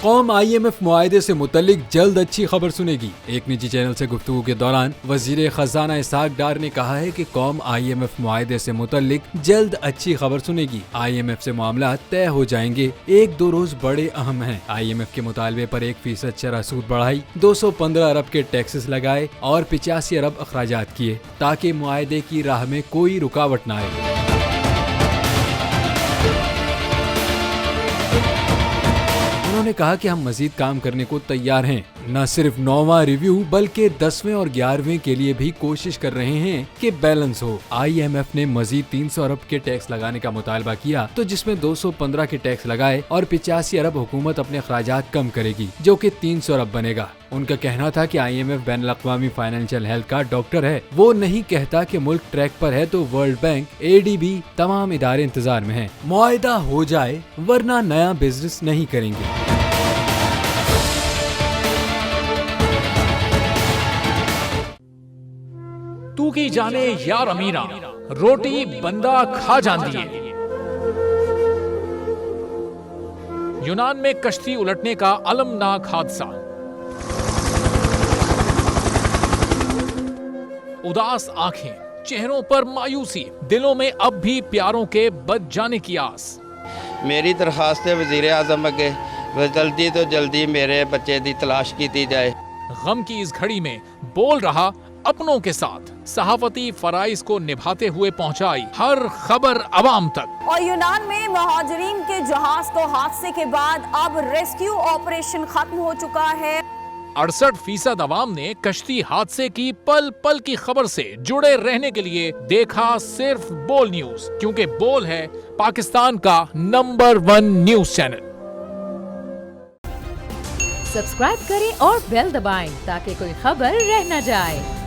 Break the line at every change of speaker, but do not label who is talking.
कौम IMF मुआहदे से मुतल्लिक जल्द अच्छी खबर सुनेगी। एक निजी चैनल से गुफ्तगू के दौरान वजीर खजाना इसहाक डार ने कहा है कि कौम IMF मुआहदे से मुतल्लिक जल्द अच्छी खबर सुनेगी। IMF से मामला तय हो जाएंगे। 1-2 रोज बड़े अहम हैं। IMF के मुतालबे पर 1% शरह सूद बढ़ाई, 215 अरब के टैक्सेस लगाए और 85 अरब अखराजात किए ताकि मुआहदे की राह में कोई रुकावट न आए। उन्होंने कहा कि हम मजीद काम करने को तैयार हैं। न सिर्फ 9वां रिव्यू बल्कि 10वें और 11वें के लिए भी कोशिश कर रहे हैं कि बैलेंस हो। IMF ने मजीद 300 अरब के टैक्स लगाने का मुतालबा किया तो जिसमें 215 के टैक्स लगाए और 85 अरब हुकूमत अपने अखराजात कम करेगी जो कि 300 अरब बनेगा। उनका कहना था कि IMF बैनुल-अक़वामी फाइनेंशियल हेल्थ का डॉक्टर है, वो नहीं कहता कि मुल्क ट्रैक पर है तो वर्ल्ड बैंक, ADB तमाम इदारे इंतजार में हैं। मुआहदा हो जाए वरना नया बिजनेस नहीं करेंगे।
तू की जाने यार अमीरा, रोटी बंदा खा जाती है। यूनान में कश्ती उलटने का अलमनाक हादसा। उदास आंखें, चेहरों पर मायूसी, दिलों में अब भी प्यारों के बच जाने की आस।
मेरी दरखास्त है वजीर आजम अगे जल्दी तो जल्दी मेरे बच्चे की तलाश की जाए।
गम की इस घड़ी में बोल रहा अपनों के साथ, सहाफती फराइज को निभाते हुए पहुंचाई हर खबर अवाम तक।
और यूनान में महाजरीन के जहाज को हादसे के बाद अब रेस्क्यू ऑपरेशन खत्म हो चुका है।
68% अवाम ने कश्ती हादसे की पल पल की खबर से जुड़े रहने के लिए देखा सिर्फ बोल न्यूज, क्योंकि बोल है पाकिस्तान का नंबर 1 न्यूज चैनल।
सब्सक्राइब करें और बेल दबाएं ताकि कोई खबर रह न जाए।